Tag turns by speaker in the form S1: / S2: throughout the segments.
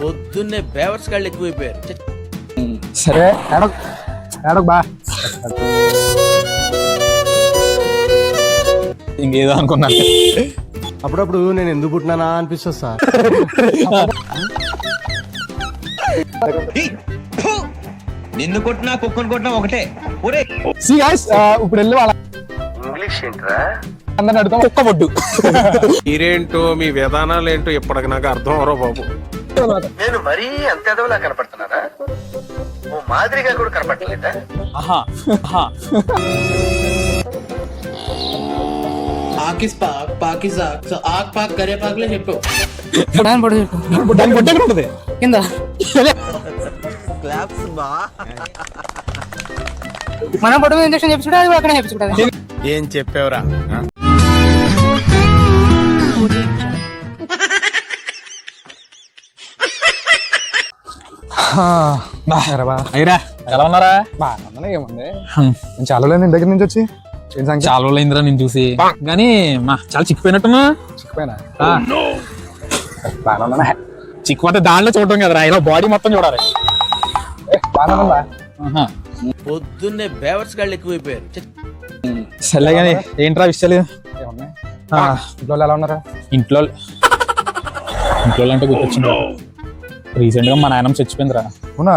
S1: పొద్దున్నే బేవర్స్ గాళ్ళు ఎక్కువైపోయారు.
S2: సరే ఏడok బా.
S3: ఇంకేదో అనుకున్నాను.
S2: అప్పుడప్పుడు నేను ఎందుకు పుట్టినానా అనిపిస్తుంది సార్.
S1: నిన్ను కొట్టినా కుక్కను కొట్టినా ఒకటే.
S2: సి గైస్ ఇప్పుడు వెళ్ళి వాళ్ళ ఇంగ్లీష్ ఏంట్రా అందరిని అడుగుతాం. కుక్క బొడ్డు.
S4: మీరేంటో మీ విధానాలు ఏంటో ఇప్పటికి నాకు అర్థం అవరో బాబు.
S5: నేను మరీ అంత ఎదవలా కనపడుతున్నానా? ఓ మాదిరిగా కూడా కనపడలేదా?
S1: ఆకిస్ పాక్ పాకిజాక్ సో ఆక్ పాక్ కరే పాక్లే చెప్పు.
S2: ఉంటది
S6: కింద
S1: క్లాప్స్ బా.
S6: మనం పొడుగు ఇంజక్షన్ చెప్పించుడు అది అక్కడ చెప్పించుడు.
S4: ఏం చెప్పావురా?
S3: అయిరా ఎలా ఉన్నారా?
S2: బాగా ఏముంది చాలా లేదు ఇంటి దగ్గర నుంచి వచ్చి
S3: చాలా రోజులు అయిందిరా నేను చూసి. కానీ చాలా చిక్కిపోయినట్టున్నా.
S2: చిక్కిపోయినా బాగా ఉన్నా.
S3: చిక్కుపోతే దాంట్లో చూడటం కదరా, ఇలా బాడీ మొత్తం చూడాలి.
S2: బాగా ఉందా?
S1: పొద్దున్నే బేవర్స్ గాళ్ళు ఎక్కువైపోయారు.
S3: సర్లే కానీ ఏంట్రా విషయాలు?
S2: ఏమున్నాయి ఇంట్లో ఎలా ఉన్నారా?
S3: ఇంట్లో అంటే గుర్తొచ్చింది, రీసెంట్ గా మా నాయనమ్మ చచ్చిపోయిందిరా.
S2: అవునా?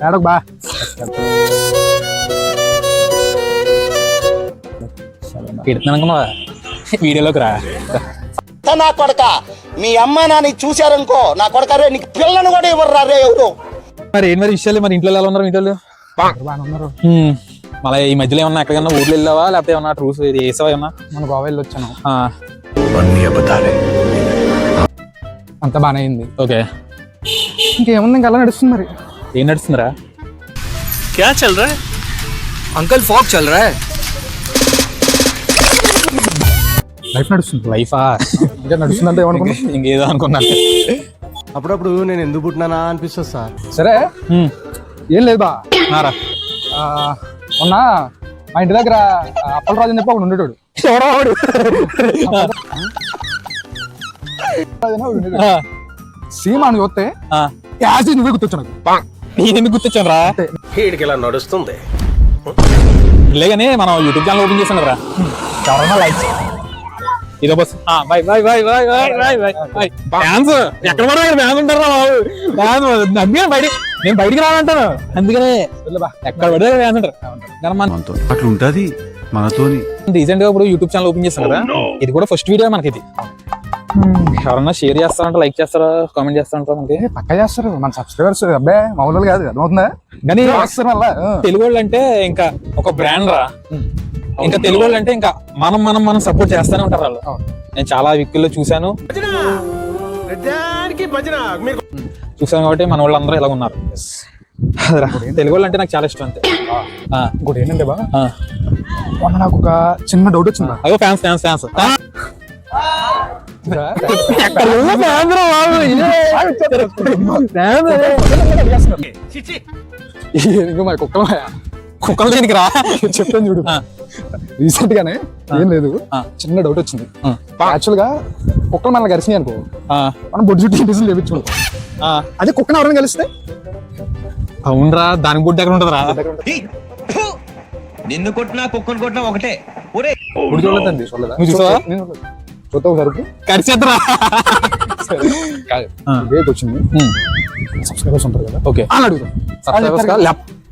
S2: ఏడok బా.
S3: పెడుతున్నానుకున్నావా? వీడియోలోకి రా.
S5: నా కొడక మీ అమ్మ నాని చూశారనుకో నా కొడక రే నీకు పిల్లను కూడా ఇవ్వరు రే ఎవరు.
S3: మరి ఏంటి మరి విషయాలు? మరి ఇంట్లో ఎలా ఉన్నారు మీ ఇంట్లో?
S2: బాగా ఉన్నారు.
S3: మళ్ళీ ఈ మధ్యలో ఏమన్నా ఎక్కడికన్నా ఊర్లు వెళ్ళావా లేకపోతే ఏమన్నా ట్రూస్ వేసావా? ఏమన్నా
S2: మన గోవా వెళ్ళి వచ్చాను. అంత బాగానే అయింది.
S3: ఓకే,
S2: ఇంకేముంది ఇంకా అలా నడుస్తుంది. మరి
S3: ఏం నడుస్తుందిరా?
S1: క్యా చల్ రా
S6: అంకల్ ఫాక్ చల్ రా.
S2: లైఫ్ నడుస్తుంది.
S3: లైఫా?
S2: ఇంకా నడుస్తుందంటే ఏమనుకున్నా?
S3: ఇంకేదో అనుకున్నాను.
S2: అప్పుడప్పుడు నేను ఎందుకు పుట్టినానా అనిపిస్తుంది సార్. సరే ఏం లేదు బా. మొన్న మా ఇంటి దగ్గర అప్పలరాజు అని చెప్పి ఒకడు ఉండేటోడు. సీమాను చూస్తే యాసిడ్ నువ్వే గుర్తొచ్చాను.
S3: నేను ఎందుకు గుర్తొచ్చాను రా?
S4: వీడికి ఇలా నడుస్తుంది.
S3: లేగానే మనం యూట్యూబ్ ఛానల్ ఓపెన్ చేసాను రా.
S2: ఎవరైనా లైక్
S3: ఇదో bus. By by by by by by by. Fans ఎక్కడ పడా ఫ్యాన్స్ ఉంటారా బాబు? అందుకని నేను బయటికి రానంటాను. అందుకనే ఎక్కడ పడితే ఫ్యాన్స్ ఉంటారు.
S7: అట్లా ఉంటది మనతోని.
S3: రీసెంట్ గా ఇప్పుడు యూట్యూబ్ ఛానల్ ఓపెన్ చేస్తాను కదా, ఇది కూడా ఫస్ట్ వీడియో మనకి. ఇది ఎవరన్నా షేర్ చేస్తారంట, లైక్ చేస్తారా, కామెంట్ చేస్తారంట? మనకి
S2: పక్క చేస్తారు మన సబ్స్క్రైబర్స్. అబ్బాయి మామూలు కాదు, అర్థమవుతుందా?
S3: కానీ తెలుగు వాళ్ళు అంటే ఇంకా ఒక బ్రాండ్ రా. ఇంకా తెలుగు వాళ్ళు అంటే ఇంకా మనం సపోర్ట్ చేస్తూనే ఉంటారు వాళ్ళు. నేను చాలా వీక్కుల్లో చూశాను కాబట్టి మన వాళ్ళందరూ ఇలా ఉన్నారు. తెలుగు వాళ్ళు అంటే నాకు చాలా ఇష్టం. అంతే.
S2: ఇంకోటి ఏంటంటే బా, మొన్న నాకు ఒక చిన్న డౌట్ వచ్చింది.
S3: అదో ఫ్యాన్స్ ఫ్యాన్స్ ఫ్యాన్స్
S2: ఇంకా మరి
S3: కుక్కలు దేనికి రా?
S2: చెప్పాను చూడు. రీసెంట్ గానే ఏం లేదు, చిన్న డౌట్ వచ్చింది. యాక్చువల్ గా కుక్కలు మనల్ని కలిసినాయి అనుకో, మనం బొడ్డు చుట్టూ ఇంటికి లేపించుకుంటాం. అదే కుక్కను ఎవరైనా కలిస్తే?
S3: అవునరా, దాని గుడ్డ ఎక్కడ ఉంటది రా?
S1: నిన్ను కొట్టినా కుక్కను కొట్టినా ఒకటే.
S2: చూడలేదండి, చూద్దాం సరుకు
S3: కరిచేద్దరా.
S2: వచ్చింది. సబ్స్క్రైబర్స్ ఉంటారు కదా,
S3: ఓకే
S2: అడుగుతాం.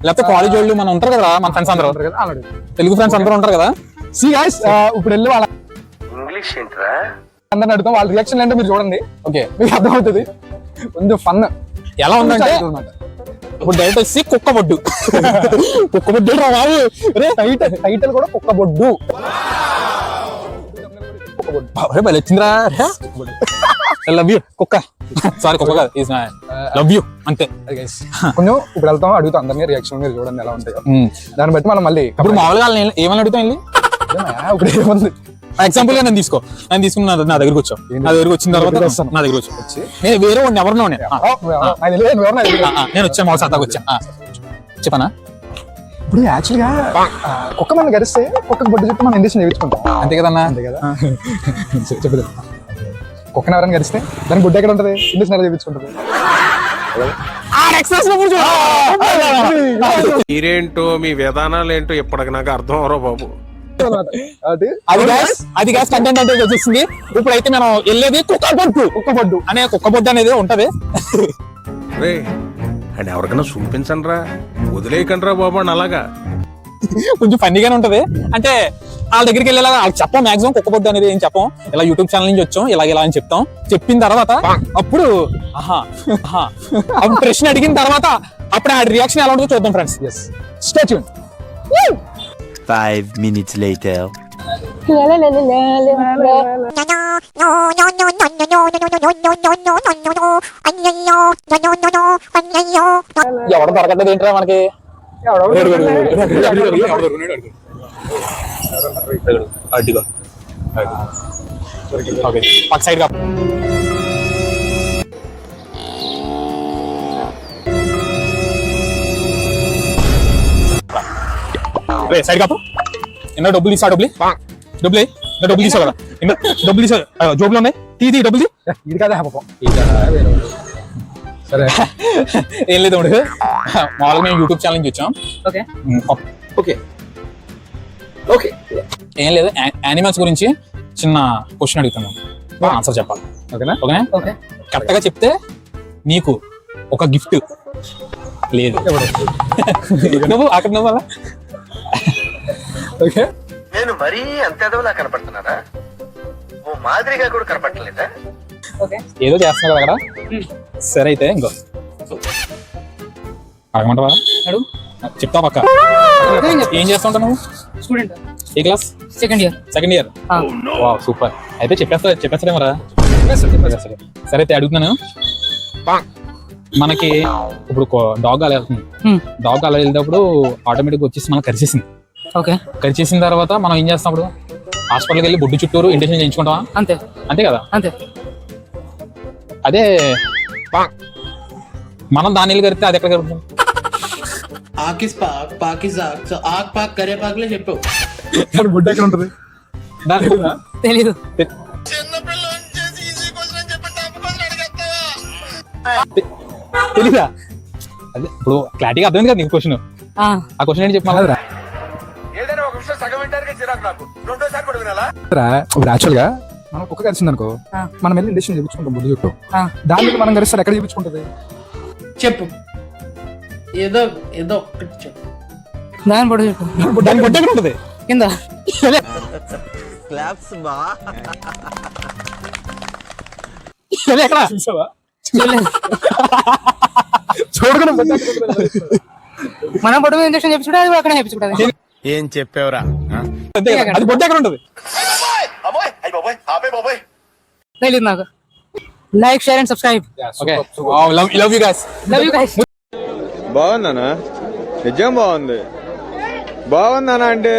S3: లేకపోతే కాలేజ్ వాళ్ళు మనం ఉంటారు కదా, మన ఫ్రెండ్స్ అందరూ ఉంటారు కదా, తెలుగు ఫ్రెండ్స్ అందరూ ఉంటారు కదా. సి గైస్ ఇప్పుడు వెళ్ళి వాళ్ళ
S5: ఇంగ్లీష్ ఏంట్రా
S2: అందరిని అడుగుతాం. వాళ్ళ రియాక్షన్ ఏంటో మీరు చూడండి. ఓకే, మీకు అర్థమవుతుంది. కొంచెం ఫన్
S3: ఎలా ఉందంటే ఇప్పుడు డైరెక్ట్ వచ్చి కుక్క బొడ్డు. కుక్క బొడ్డు రా బాబు.
S2: టైటిల్ కూడా కుక్క బొడ్డు.
S3: వచ్చిందిరా. లవ్ యూ కుక్క. సారీ కుక్క కాదు, లవ్ యూ అంతే.
S2: కొంచెం ఇప్పుడు వెళ్తాం, అడుగుతాం అందరినీ రియాక్షన్ మీరు చూడండి ఎలా ఉంటాయో. దాన్ని బట్టి మనం మళ్ళీ
S3: ఇప్పుడు మామూలుగా ఏమని అడుగుతాం వెళ్ళి?
S2: ఇప్పుడు ఏముంది,
S3: ఎగ్జాంపుల్ గా నేను తీసుకుని నా దగ్గరకు వచ్చావు. నా దగ్గరకు వచ్చిన తర్వాత నా దగ్గర వచ్చి నేను వేరే వాడిని ఎవరినో నేను వచ్చాను. మామూలు సరదాగా వచ్చా.
S2: ఇప్పుడు యాక్చువల్ గా కుక్క మనం గరిస్తే కుక్కకు బొడ్డు చుట్టూ మనం ఇంజక్షన్ చేయించుకుంటాం.
S3: అంతే కదన్నా.
S2: అంతే కదా. చెప్పదు కుక్కను ఎవరైనా గరిస్తే దానికి బొడ్డు ఎక్కడ ఉంటుంది, ఇంజక్షన్ ఎలా చేయించుకుంటుంది.
S4: మీరేంటో మీ విధానాలు ఏంటో ఇప్పటికి నాకు అర్థం అవరో బాబు.
S3: అది గ్యాస్ కంటెంట్ అంటే వచ్చేసింది. ఇప్పుడైతే మనం వెళ్ళేది కుక్క బొడ్డు అనేది ఉంటది.
S4: రే అండ్ ఎవరికైనా చూపించండి రా, వదిలేయకండి రా బాబు అని అలాగా.
S3: కొంచెం ఫన్నీగానే ఉంటది. అంటే వాళ్ళ దగ్గరికి వెళ్ళేలా వాళ్ళకి చెప్పాం. మాక్సిమం కుక్క బొడ్డు అనేది ఏం చెప్పాం, ఇలా యూట్యూబ్ ఛానల్ నుంచి వచ్చాం ఇలా అని చెప్తాం. చెప్పిన తర్వాత అప్పుడు అప్పుడు ప్రశ్న అడిగిన తర్వాత అప్పుడు ఆ రియాక్షన్ ఎలా ఉంటుందో చూద్దాం friends.
S2: Stay tuned.
S8: 5 minutes later.
S3: ఎవడ దొరకట్లేదు ఏంట్రా మనకి. పక్క సైడ్ గా సైడ్ కాపు. ఎన్నో డబ్బులు తీసా, డబ్బులు తీసా కదా, డబ్బులు తీసా జోబులు ఉన్నాయి. తీ డబ్బులు
S2: ఇది కాదా పాపం. సరే
S3: ఏం లేదు మామూలుగా మేము యూట్యూబ్ ఛానల్ నుంచి వచ్చాం. ఓకే ఏం లేదు, యానిమల్స్ గురించి చిన్న క్వశ్చన్ అడుగుతున్నాం, ఆన్సర్ చెప్పాలి. ఓకేనా? కరెక్ట్ గా చెప్తే నీకు ఒక గిఫ్ట్. లేదు నువ్వు అక్కడ నువ్వు అలా. ఓకే
S5: నేను మరీ అంత ఎదవలా కనపడుతున్నారా? ఓ మాదిరిగా కూడా కనపడలేదా?
S3: ఏదో చేస్తున్నావు కదా అక్కడ. సరే అయితే ఇంకో అడగమంటావా? చెప్తావు పక్క. ఏం చేస్తుంటావు నువ్వు?
S6: స్టూడెంట్.
S3: ఏ class?
S6: Second year.
S3: Wow super. అయితే చెప్పేస్తాడేమరా? సరే అయితే అడుగుతున్నాను. మనకి ఇప్పుడు డాగ్ అలా వెళ్తుంది. డాగ్ అలా వెళ్ళేటప్పుడు ఆటోమేటిక్ వచ్చేసి మనం కరిచేసింది. కరిచేసిన తర్వాత మనం ఏం చేస్తాం? ఇప్పుడు హాస్పిటల్కి వెళ్ళి బొడ్డు చుట్టూరు ఇంజెక్షన్ చేయించుకుంటావా? అంతే కదా. అదే మనం దాని వెళ్ళి కరిస్తే అది ఎక్కడ కలుగుతుంది?
S1: ఆకిస్ పాక్ పాకిజాక్ సో ఆక్ పాక్ కరే పాక్లే చెప్పు.
S2: బొడ్డు ఎక్కడ ఉంటుంది?
S6: తెలీదు.
S3: తెలీదా? అదే ఇప్పుడు క్లారిటీగా అర్థమైంది కదా నీకు క్వశ్చన్. ఆ క్వశ్చన్ ఏంటి చెప్పాలి?
S5: ఏదైనా ఒక విషయం సగం వింటానికి చిరాకు నాకు. రెండోసారి కూడా వినాలా?
S2: ఇప్పుడు యాక్చువల్ గా మనం కుక్క కరిచింది అనుకో, మనం వెళ్ళి ఇంజక్షన్ చేయించుకుంటాం బొడ్డు చుట్టూ. దానికి మనం కరిస్తే ఎక్కడ చేయించుకుంటది
S1: చెప్పు. ఏదో ఒక్కటి చెప్పు.
S6: దాని పొడి చుట్టూ.
S3: దాని బొడ్డు ఎక్కడ ఉంటుంది?
S6: కింద.
S3: ఎక్కడ
S2: చూడకుండా
S6: మనం పొడి మీద ఇంజక్షన్ చేయించుకుంటే అది అక్కడే చేయించుకుంటుంది.
S4: ఏం చెప్పావురా?
S3: అంతే కదా. అది బొడ్డు ఎక్కడ ఉంటుంది?
S6: తెలీదు నాకు. Like, share and subscribe.
S3: Okay love you guys.
S9: బాగుందనా? నిజం బాగుంది. బాగుందనా అంటే